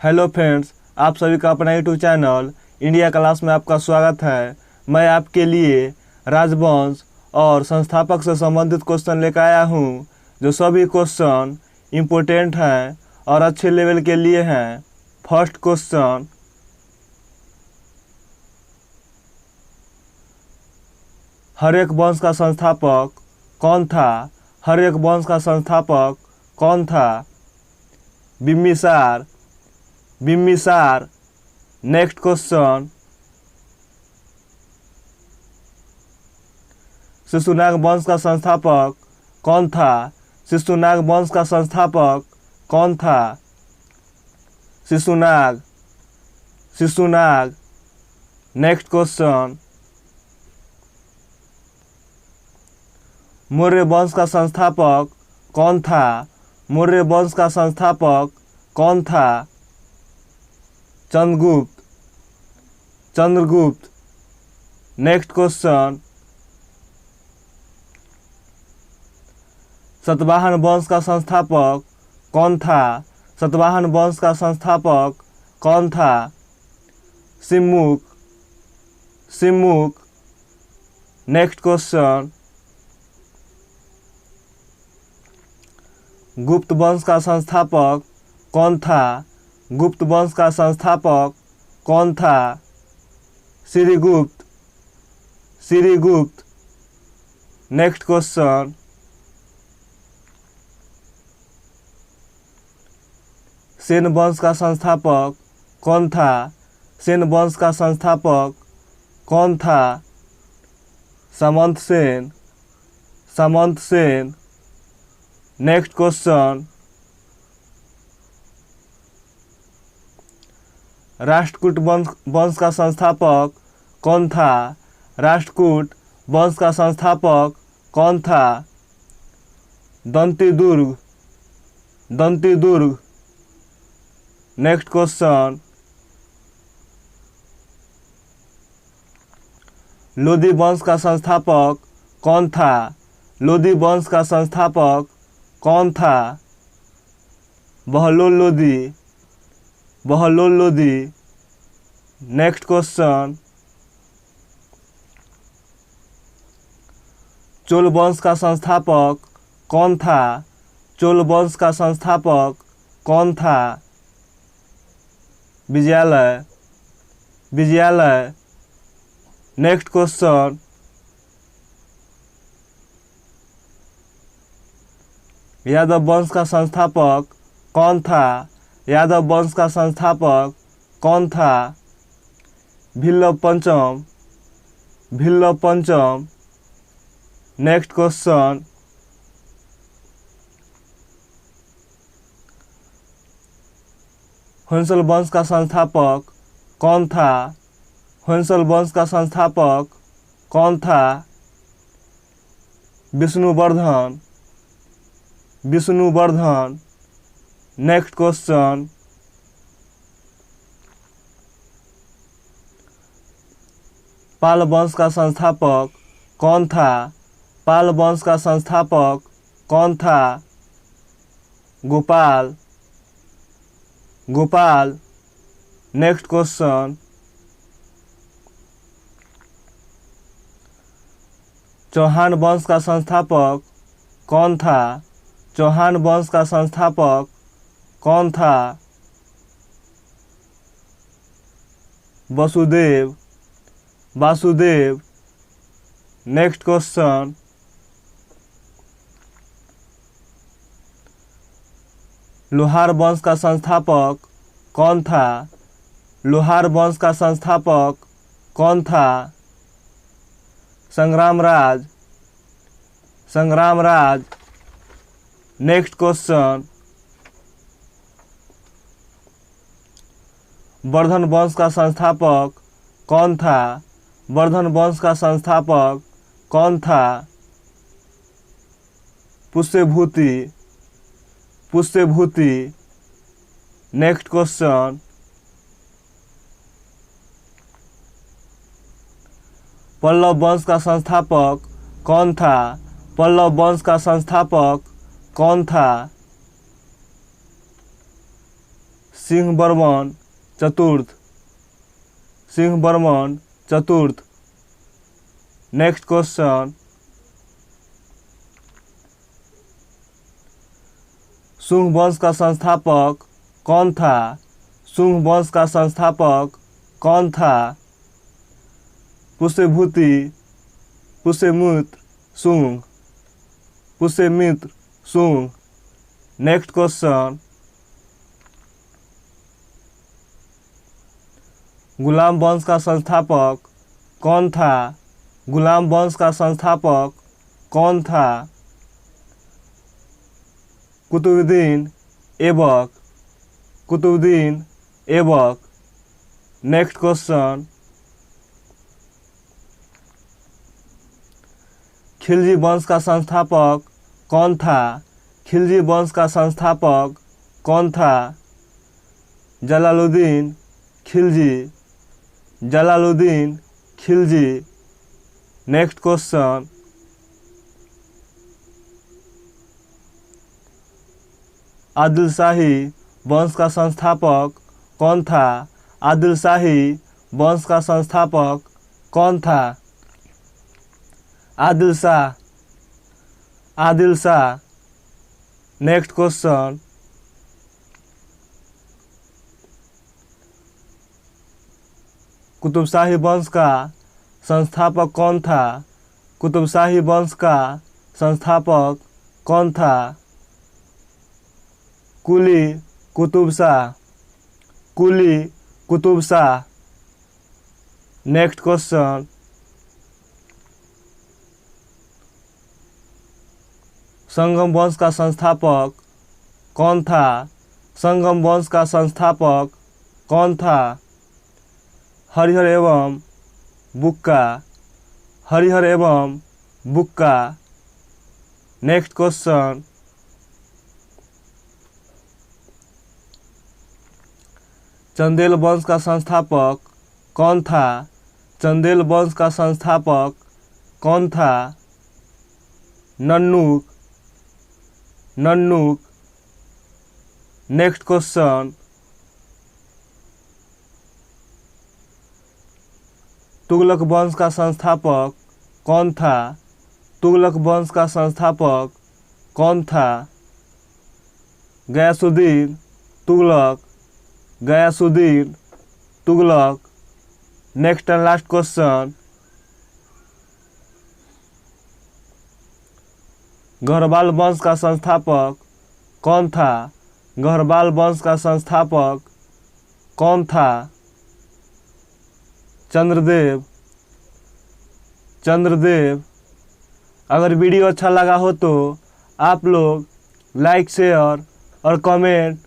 Hello friends, आप सभी का अपना यूट्यूब चैनल इंडिया क्लास में आपका स्वागत है। मैं आपके लिए राजवंश और संस्थापक से संबंधित क्वेश्चन लेकर आया हूँ, जो सभी क्वेश्चन इम्पोर्टेंट हैं और अच्छे लेवल के लिए हैं। फर्स्ट क्वेश्चन, हर्यक वंश का संस्थापक कौन था? हर्यक वंश का संस्थापक कौन था? बिम्बिसार। बिम्बिसार। नेक्स्ट क्वेश्चन, शिशुनाग वंश का संस्थापक कौन था? शिशुनाग वंश का संस्थापक कौन था? शिशुनाग। शिशुनाग। नेक्स्ट क्वेश्चन, मौर्य वंश का संस्थापक कौन था? मौर्य वंश का संस्थापक कौन था? चंद्रगुप्त। चंद्रगुप्त। नेक्स्ट क्वेश्चन, सातवाहन वंश का संस्थापक कौन था? सातवाहन वंश का संस्थापक कौन था? सिमुक। सिमुक। नेक्स्ट क्वेश्चन, गुप्त वंश का संस्थापक कौन था? गुप्त वंश का संस्थापक कौन था? श्रीगुप्त। श्रीगुप्त। नेक्स्ट क्वेश्चन, सेन वंश का संस्थापक कौन था? सेन वंश का संस्थापक कौन था? सामंत सेन। सामंत सेन। नेक्स्ट क्वेश्चन, राष्ट्रकूट वंश का संस्थापक कौन था? राष्ट्रकूट वंश का संस्थापक कौन था? दंतीदुर्ग। दंतीदुर्ग। नेक्स्ट क्वेश्चन, लोदी वंश का संस्थापक कौन था? लोदी वंश का संस्थापक कौन था? बहलोल लोदी। बहलोल लोदी। नेक्स्ट क्वेश्चन, चोल वंश का संस्थापक कौन था? चोल वंश का संस्थापक कौन था? विजयालय। विजयालय। नेक्स्ट क्वेश्चन, यादव वंश का संस्थापक कौन था? यादव वंश का संस्थापक कौन था? भिल्ल पंचम। भिल्ल पंचम। नेक्स्ट क्वेश्चन, होयसला वंश का संस्थापक कौन था? होयसला वंश का संस्थापक कौन था? विष्णुवर्धन। विष्णुवर्धन। नेक्स्ट क्वेश्चन, पाल वंश का संस्थापक कौन था? पाल वंश का संस्थापक कौन था? गोपाल। गोपाल। नेक्स्ट क्वेश्चन, चौहान वंश का संस्थापक कौन था? चौहान वंश का संस्थापक कौन था? वसुदेव। वासुदेव। नेक्स्ट क्वेश्चन, लोहार वंश का संस्थापक कौन था? लोहार वंश का संस्थापक कौन था? संग्रामराज। संग्रामराज। नेक्स्ट क्वेश्चन, वर्धन वंश का संस्थापक कौन था? वर्धन वंश का संस्थापक कौन था? पुष्यभूति। पुष्यभूति। नेक्स्ट क्वेश्चन, पल्लव वंश का संस्थापक कौन था? पल्लव वंश का संस्थापक कौन था? सिंहवर्मन चतुर्थ। सिंहवर्मन चतुर्थ। नेक्स्ट क्वेश्चन, शुंग वंश का संस्थापक कौन था? शुंग वंश का संस्थापक कौन था? पुष्यभूति, पुष्यमित्र शुंग, पुष्यमित्र शुंग। नेक्स्ट क्वेश्चन, गुलाम वंश का संस्थापक कौन था? गुलाम वंश का संस्थापक कौन था? कुतुबुद्दीन ऐबक, कुतुबुद्दीन ऐबक। नेक्स्ट क्वेश्चन, खिलजी वंश का संस्थापक कौन था? खिलजी वंश का संस्थापक कौन था? जलालुद्दीन खिलजी, जलालुद्दीन खिलजी। नेक्स्ट क्वेश्चन, आदिल शाही वंश का संस्थापक कौन था? आदिल शाही वंश का संस्थापक कौन था? आदिल शाह, आदिल शाह। नेक्स्ट क्वेश्चन, कुतुबशाही वंश का संस्थापक कौन था? कुतुबशाही वंश का संस्थापक कौन था? कुली कुतुब शाह, कुली कुतुब शाह। नेक्स्ट क्वेश्चन, संगम वंश का संस्थापक कौन था? संगम वंश का संस्थापक कौन था? हरिहर एवं बुक्का, हरिहर एवं बुक्का। नेक्स्ट क्वेश्चन, चंदेल वंश का संस्थापक कौन था? चंदेल वंश का संस्थापक कौन था? नन्नुक, नन्नुक। नेक्स्ट क्वेश्चन, तुगलक वंश का संस्थापक कौन था? तुगलक वंश का संस्थापक कौन था? Ghiyasuddin Tughlaq, Ghiyasuddin Tughlaq. Next and last question, Garhwal वंश का संस्थापक कौन था? गढ़वाल वंश का संस्थापक कौन था? चंद्रदेव, चंद्रदेव। अगर वीडियो अच्छा लगा हो तो आप लोग लाइक, शेयर और कमेंट